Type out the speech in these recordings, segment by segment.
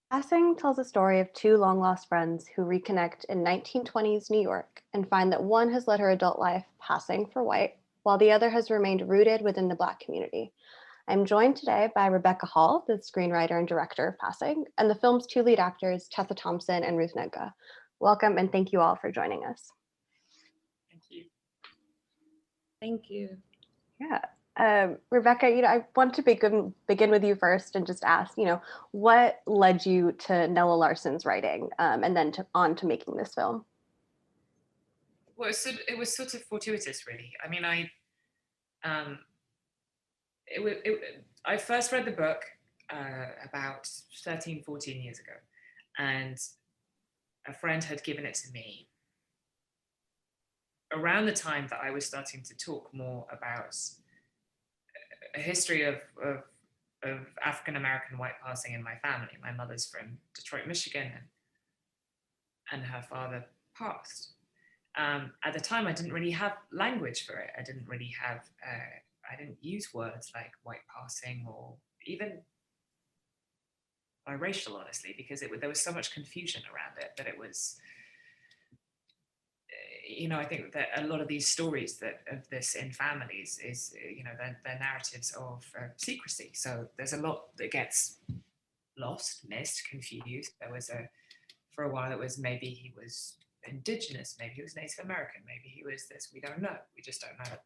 Passing tells a story of two long lost friends who reconnect in 1920s New York and find that one has led her adult life passing for white, while the other has remained rooted within the Black community. I'm joined today by Rebecca Hall, the screenwriter and director of Passing, and the film's two lead actors, Tessa Thompson and Ruth Negga. Welcome and thank you all for joining us. Thank you. Thank you. Yeah. Rebecca, I want to begin with you first and just ask, what led you to Nella Larsen's writing and then on to making this film? Well, it was sort of fortuitous, really. I mean, I first read the book about 13, 14 years ago, and a friend had given it to me around the time that I was starting to talk more about a history of African-American white passing in my family. My mother's from Detroit, Michigan, and her father passed. At the time, I didn't really have language for it. I didn't really have, I didn't use words like white passing or even biracial, honestly, because there was so much confusion around it that it was, I think that a lot of these stories of this in families is, they're narratives of secrecy. So there's a lot that gets lost, missed, confused. For a while, it was maybe he was Indigenous, maybe he was Native American, maybe he was this, we don't know, we just don't know.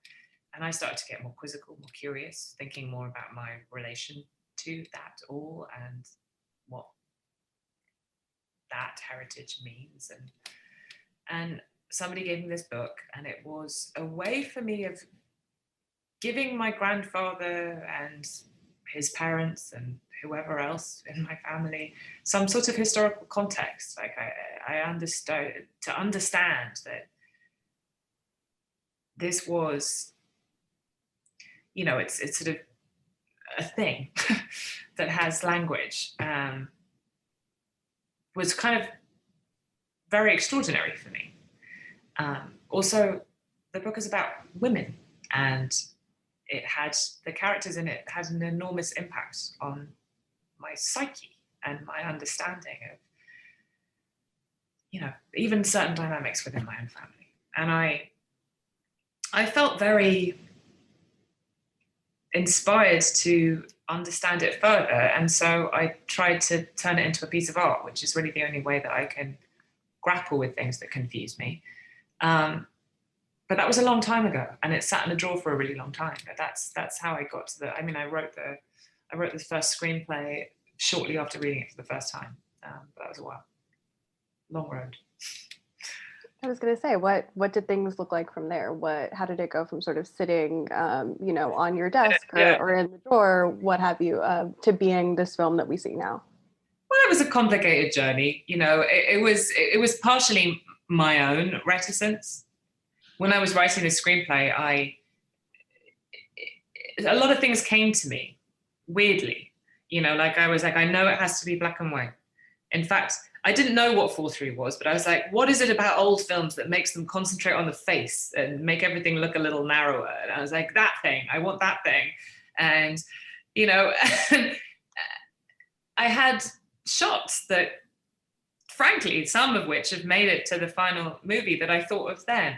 And I started to get more quizzical, more curious, thinking more about my relation to that all and what that heritage means. And somebody gave me this book, and it was a way for me of giving my grandfather and his parents and whoever else in my family some sort of historical context. Like I understood, to understand that this was, it's sort of a thing that has language, was kind of very extraordinary for me. Also, the book is about women, and the characters in it had an enormous impact on my psyche and my understanding of, even certain dynamics within my own family. And I felt very inspired to understand it further. And so I tried to turn it into a piece of art, which is really the only way that I can grapple with things that confuse me. But that was a long time ago, and it sat in a drawer for a really long time. But that's how I got to I wrote the first screenplay shortly after reading it for the first time. But that was a while. Long road. I was going to say, what did things look like from there? How did it go from sort of sitting, on your desk or in the drawer, what have you, to being this film that we see now? Well, it was a complicated journey. It was partially my own reticence. When I was writing the screenplay, a lot of things came to me weirdly. I was like, I know it has to be black and white. In fact, I didn't know what 4:3 was, but I was like, what is it about old films that makes them concentrate on the face and make everything look a little narrower? And I was like, that thing, I want that thing. And, I had shots that, frankly, some of which have made it to the final movie that I thought of then.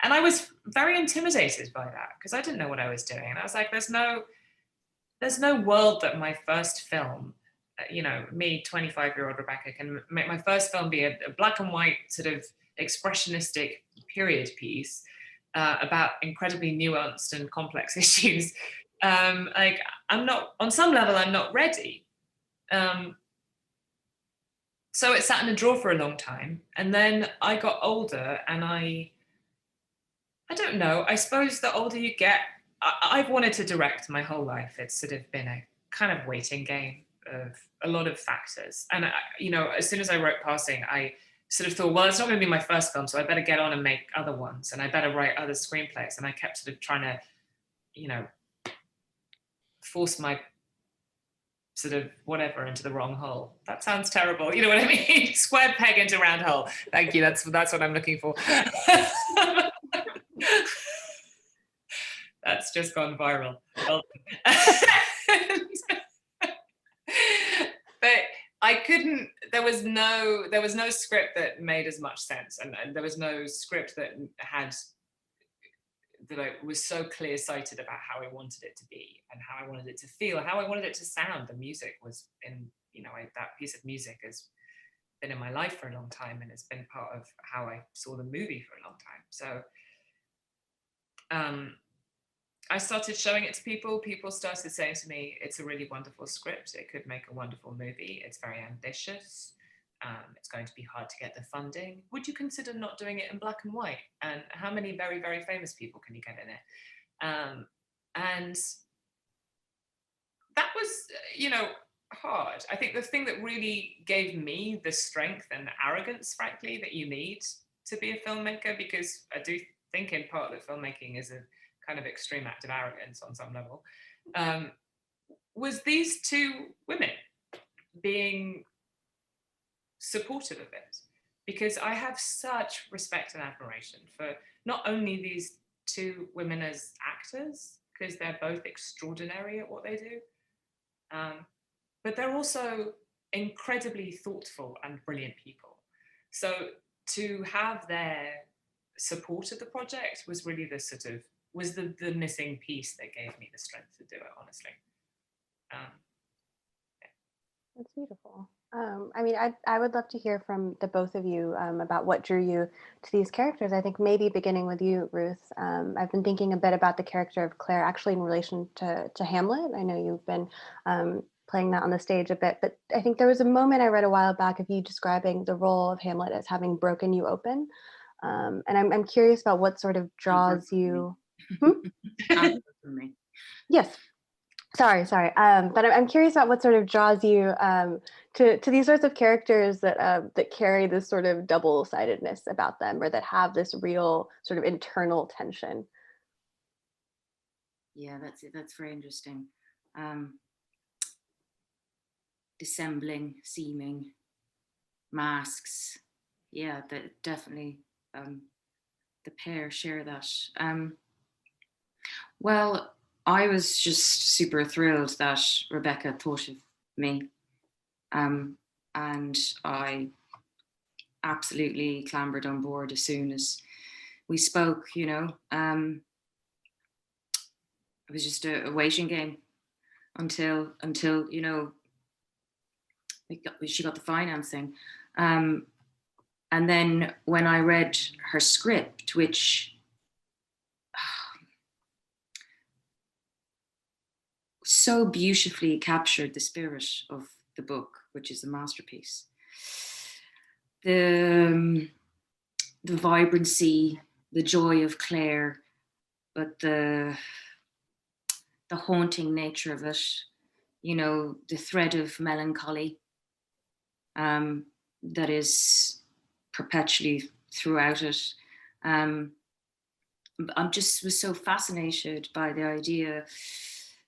And I was very intimidated by that because I didn't know what I was doing. And I was like, there's no world that my first film, me, 25-year-old Rebecca, can make my first film be a black and white sort of expressionistic period piece about incredibly nuanced and complex issues. I'm not, on some level, I'm not ready. So it sat in a drawer for a long time. And then I got older, and I don't know, I suppose the older you get, I've wanted to direct my whole life. It's sort of been a kind of waiting game of a lot of factors. And, as soon as I wrote Passing, I sort of thought, well, it's not going to be my first film, so I better get on and make other ones, and I better write other screenplays. And I kept sort of trying to, force my sort of whatever into the wrong hole. That sounds terrible. You know what I mean? Square peg into round hole. Thank you. That's what I'm looking for. That's just gone viral. But I I couldn't, there was no script that made as much sense, and there was no script that I was so clear-sighted about how I wanted it to be and how I wanted it to feel, how I wanted it to sound. The music was in, that piece of music has been in my life for a long time, and it's been part of how I saw the movie for a long time. So I started showing it to people. People started saying to me, it's a really wonderful script. It could make a wonderful movie. It's very ambitious. It's going to be hard to get the funding. Would you consider not doing it in black and white? And how many very, very famous people can you get in it? And that was, hard. I think the thing that really gave me the strength and arrogance, frankly, that you need to be a filmmaker, because I do think in part that filmmaking is a kind of extreme act of arrogance on some level, was these two women being supportive of it. Because I have such respect and admiration for not only these two women as actors, because they're both extraordinary at what they do, but they're also incredibly thoughtful and brilliant people. So to have their support of the project was really the missing piece that gave me the strength to do it, honestly. Yeah. That's beautiful. I would love to hear from the both of you about what drew you to these characters. I think maybe beginning with you, Ruth. I've been thinking a bit about the character of Claire, actually in relation to Hamlet. I know you've been playing that on the stage a bit, but I think there was a moment I read a while back of you describing the role of Hamlet as having broken you open. And I'm curious about what sort of draws you. Yes. Sorry. But I'm curious about what sort of draws you to these sorts of characters that carry this sort of double-sidedness about them, or that have this real sort of internal tension. Yeah, that's very interesting. Dissembling, seeming, masks. Yeah, that definitely the pair share that. Well, I was just super thrilled that Rebecca thought of me. And I absolutely clambered on board as soon as we spoke, It was just a waiting game until she got the financing. And then when I read her script, which so beautifully captured the spirit of the book, which is a masterpiece. The vibrancy, the joy of Claire, but the haunting nature of it, the thread of melancholy that is perpetually throughout it. I just was so fascinated by the idea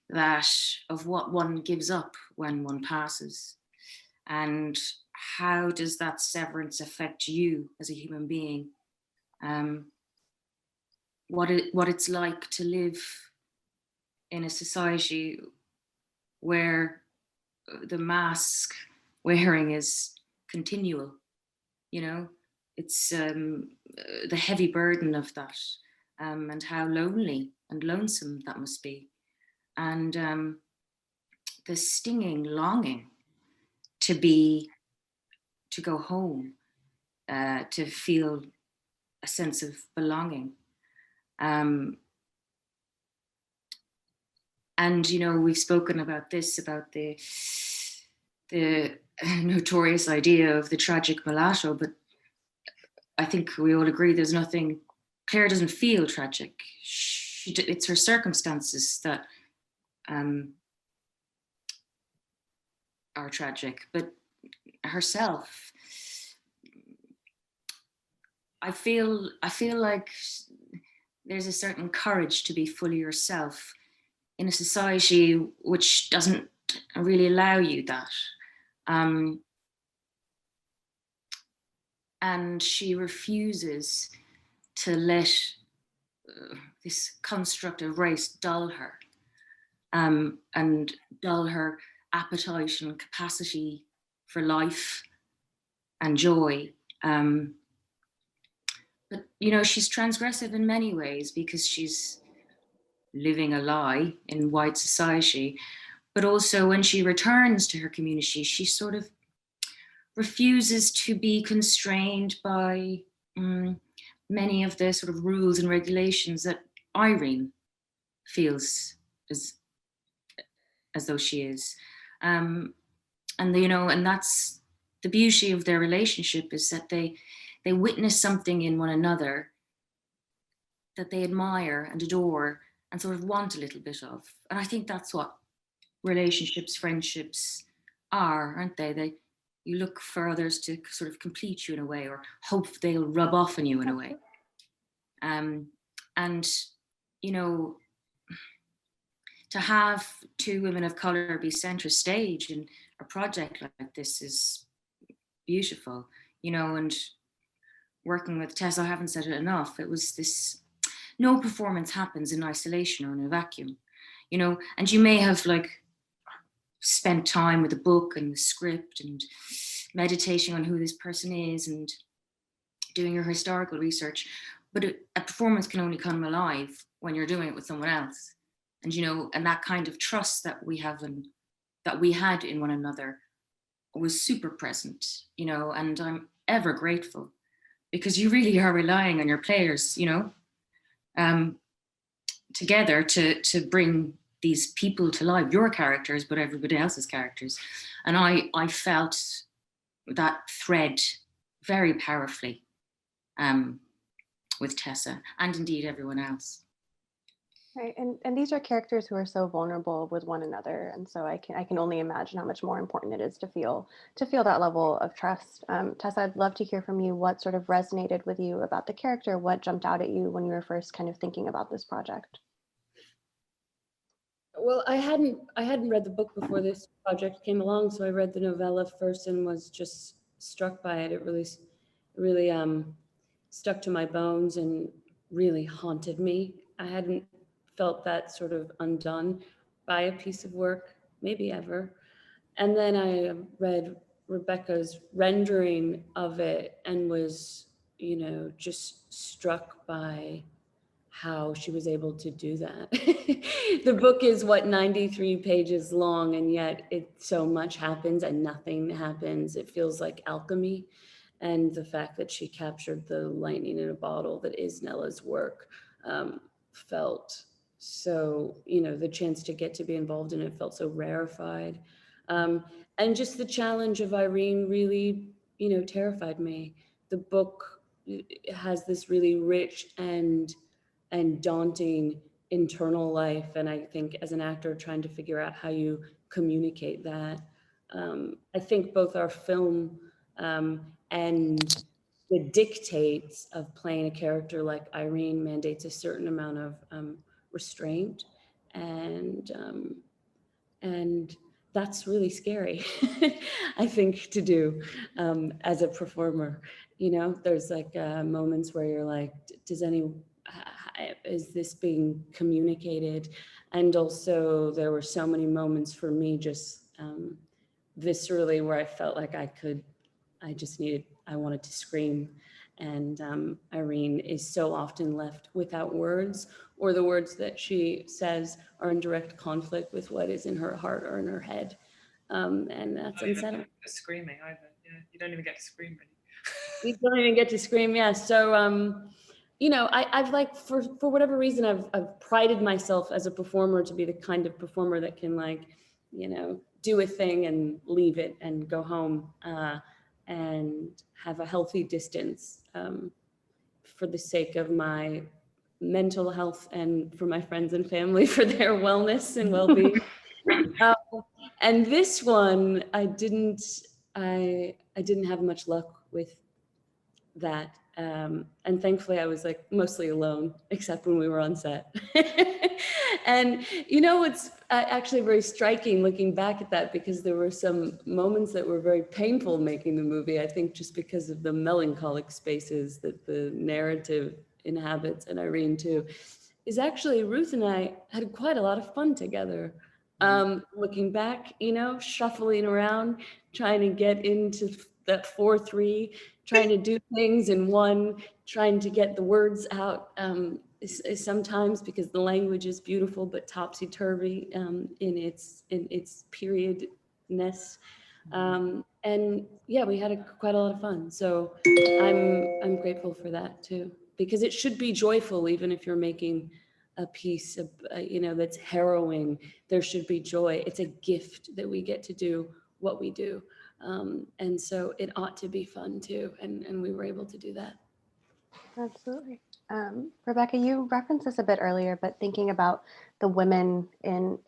that of what one gives up when one passes, and how does that severance affect you as a human being? What it's like to live in a society where the mask wearing is continual. It's the heavy burden of that, and how lonely and lonesome that must be. And the stinging longing to go home, to feel a sense of belonging. And, we've spoken about this, about the notorious idea of the tragic mulatto, but I think we all agree there's nothing, Claire doesn't feel tragic. It's her circumstances that are tragic, but herself, I feel like there's a certain courage to be fully yourself in a society which doesn't really allow you that. And she refuses to let this construct of race dull her, and dull her appetite and capacity for life and joy. But, you know, she's transgressive in many ways because she's living a lie in white society. But also when she returns to her community, she sort of refuses to be constrained by many of the sort of rules and regulations that Irene feels as though she is. And, you know, and that's the beauty of their relationship, is that they witness something in one another that they admire and adore and sort of want a little bit of. And I think that's what relationships, friendships are, aren't they? You look for others to sort of complete you in a way, or hope they'll rub off on you in a way. And, you know, to have two women of color be center stage in a project like this is beautiful, you know. And working with Tessa, I haven't said it enough, it was this, no performance happens in isolation or in a vacuum, you know. And you may have like spent time with the book and the script and meditating on who this person is and doing your historical research, but a performance can only come alive when you're doing it with someone else. And, you know, and that kind of trust that we have and that we had in one another was super present, you know. And I'm ever grateful, because you really are relying on your players, you know, together to bring these people to life, your characters, but everybody else's characters. And I felt that thread very powerfully with Tessa, and indeed everyone else. Right, and these are characters who are so vulnerable with one another, and so I can only imagine how much more important it is to feel that level of trust. Tessa, I'd love to hear from you. What sort of resonated with you about the character? What jumped out at you when you were first kind of thinking about this project? Well, I hadn't read the book before this project came along, so I read the novella first and was just struck by it. It really stuck to my bones and really haunted me. I hadn't felt that sort of undone by a piece of work, maybe ever. And then I read Rebecca's rendering of it and was, you know, just struck by how she was able to do that. The book is 93 pages long, and yet so much happens and nothing happens. It feels like alchemy. And the fact that she captured the lightning in a bottle that is Nella's work felt so, you know, the chance to get to be involved in it felt so rarefied. And just the challenge of Irene really, you know, terrified me. The book has this really rich and daunting internal life. And I think as an actor, trying to figure out how you communicate that. I think both our film and the dictates of playing a character like Irene mandates a certain amount of restraint, and that's really scary, I think, to do as a performer. You know, there's like moments where you're like, is this being communicated? And also there were so many moments for me just viscerally where I felt like I wanted to scream. And Irene is so often left without words, or the words that she says are in direct conflict with what is in her heart or in her head. And that's unsettling. Screaming either. Yeah, you don't even get to scream really. You don't even get to scream, yeah. So, you know, I've like, for whatever reason, I've prided myself as a performer to be the kind of performer that can, like, you know, do a thing and leave it and go home and have a healthy distance for the sake of my mental health and for my friends and family, for their wellness and well-being. And this one, I didn't have much luck with that. And thankfully I was like mostly alone, except when we were on set. And you know, it's actually very striking looking back at that, because there were some moments that were very painful making the movie, I think just because of the melancholic spaces that the narrative inhabits, and Irene too, is actually Ruth and I had quite a lot of fun together. Looking back, shuffling around, trying to get into that 4/3, trying to do things in one, trying to get the words out, is sometimes, because the language is beautiful but topsy-turvy in its periodness. And yeah, we had quite a lot of fun. So I'm grateful for that too, because it should be joyful, even if you're making a piece of, that's harrowing. There should be joy. It's a gift that we get to do what we do. And so it ought to be fun too. And we were able to do that. Absolutely. Rebecca, you referenced this a bit earlier, but thinking about the women in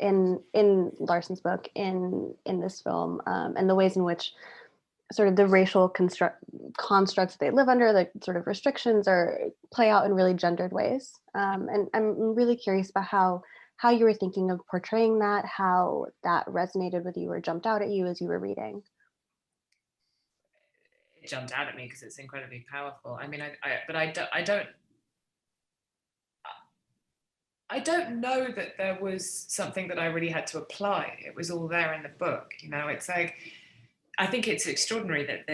Larson's book, in this film, and the ways in which sort of the racial constructs they live under, the sort of restrictions, or play out in really gendered ways. And I'm really curious about how you were thinking of portraying that, how that resonated with you or jumped out at you as you were reading. It jumped out at me because it's incredibly powerful. I mean, I don't know that there was something that I really had to apply. It was all there in the book. It's like, I think it's extraordinary that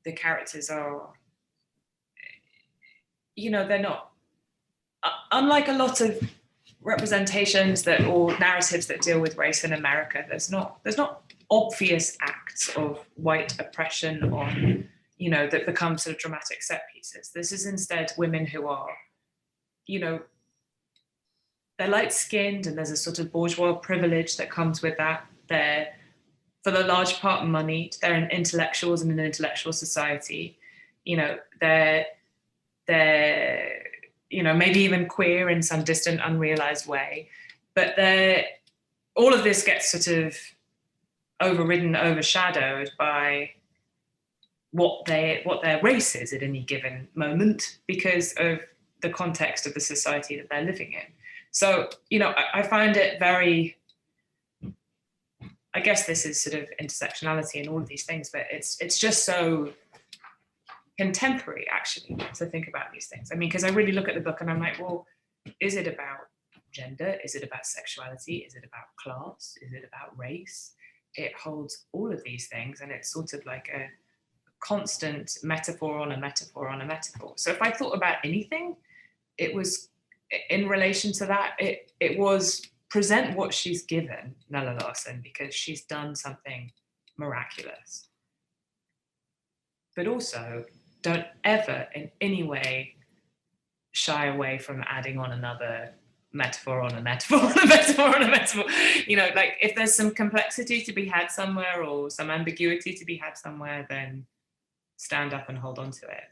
the characters are, they're not, unlike a lot of representations or narratives that deal with race in America, there's not obvious acts of white oppression on, that become sort of dramatic set pieces. This is instead women who are, they're light-skinned, and there's a sort of bourgeois privilege that comes with that. They're, for the large part, moneyed. They're intellectuals in an intellectual society. They're maybe even queer in some distant, unrealized way. But all of this gets sort of overridden, overshadowed by what their race is at any given moment, because of the context of the society that they're living in. So, I find it very, I guess this is sort of intersectionality and all of these things, but it's just so contemporary, actually, to think about these things. I mean, because I really look at the book and I'm like, well, is it about gender? Is it about sexuality? Is it about class? Is it about race? It holds all of these things, and it's sort of like a constant metaphor on a metaphor on a metaphor. So if I thought about anything, it was in relation to that. It was present what she's given, Nella Larson, because she's done something miraculous. But also, don't ever in any way shy away from adding on another metaphor on a metaphor on a metaphor on a metaphor. Like, if there's some complexity to be had somewhere, or some ambiguity to be had somewhere, then stand up and hold on to it.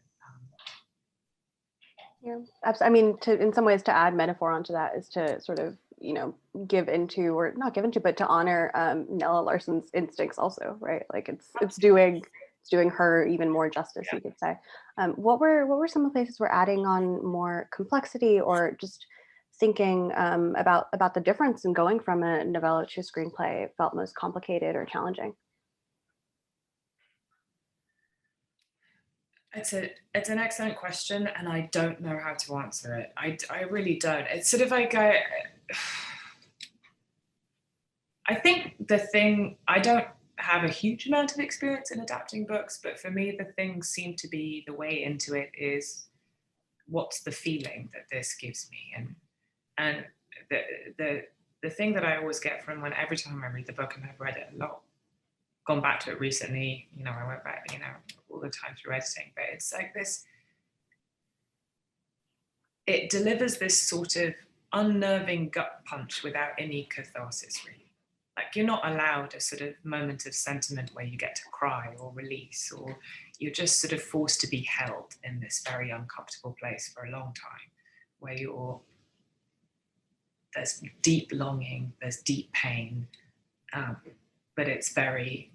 Yeah, I mean, in some ways, to add metaphor onto that is to sort of, give into, or not give into, but to honor Nella Larson's instincts also, right? Like, it's doing her even more justice, you could say. What were some of the places we're adding on more complexity, or just thinking about the difference in going from a novella to a screenplay felt most complicated or challenging? It's an excellent question, and I don't know how to answer it. I really don't. It's sort of like I think I don't have a huge amount of experience in adapting books, but for me, the things seem to be, the way into it is, what's the feeling that this gives me, and the thing that I always get from every time I read the book, and I've read it a lot, gone back to it recently, I went back, all the time through editing, but it's like this, it delivers this sort of unnerving gut punch without any catharsis, really. Like, you're not allowed a sort of moment of sentiment where you get to cry or release, or you're just sort of forced to be held in this very uncomfortable place for a long time, where there's deep longing, there's deep pain, but it's very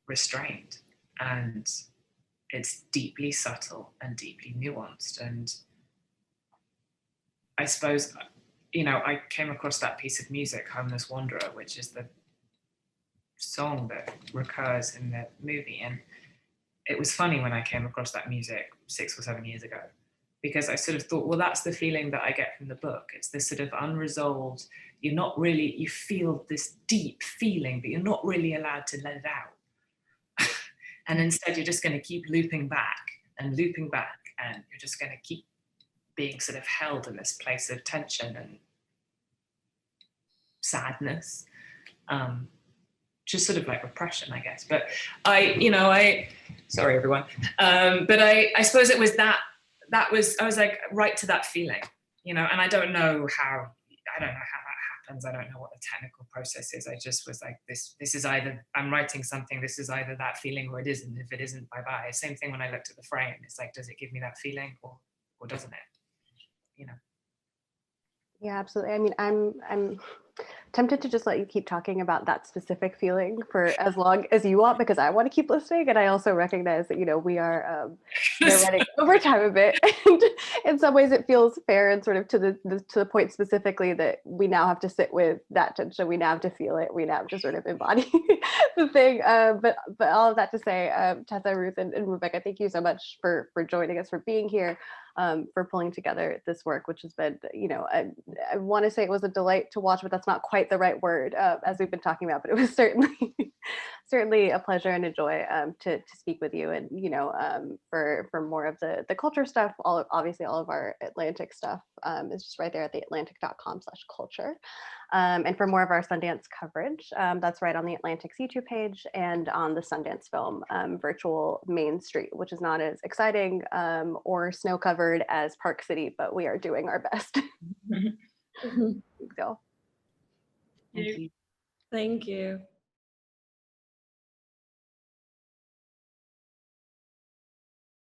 restrained, and it's deeply subtle and deeply nuanced. And I suppose, I came across that piece of music, Homeless Wanderer, which is the song that recurs in the movie. And it was funny when I came across that music 6 or 7 years ago. because I sort of thought, well, that's the feeling that I get from the book. It's this sort of unresolved, you feel this deep feeling, but you're not really allowed to let it out. And instead you're just going to keep looping back, and you're just going to keep being sort of held in this place of tension and sadness, just sort of like repression, I guess. But sorry everyone, but I suppose it was I was like right to that feeling, and I don't know how that happens. I don't know what the technical process is. I just was like, this is either I'm writing something, this is either that feeling or it isn't. If it isn't, bye-bye. Same thing when I looked at the frame. It's like, does it give me that feeling or doesn't it? Yeah, absolutely. I mean, I'm tempted to just let you keep talking about that specific feeling for as long as you want, because I want to keep listening. And I also recognize that, we are running over time a bit. And in some ways it feels fair, and sort of to the point specifically that we now have to sit with that tension. We now have to feel it. We now have to sort of embody the thing. But all of that to say, Tessa, Ruth, and Rebecca, thank you so much for joining us, for being here. For pulling together this work, which has been, I want to say it was a delight to watch, but that's not quite the right word, as we've been talking about, but it was certainly a pleasure and a joy to speak with you, and, for more of the culture stuff, obviously all of our Atlantic stuff is just right there at theatlantic.com/culture. And for more of our Sundance coverage, that's right on the Atlantic's YouTube page and on the Sundance Film virtual Main Street, which is not as exciting or snow covered as Park City, but we are doing our best. So. Thank you.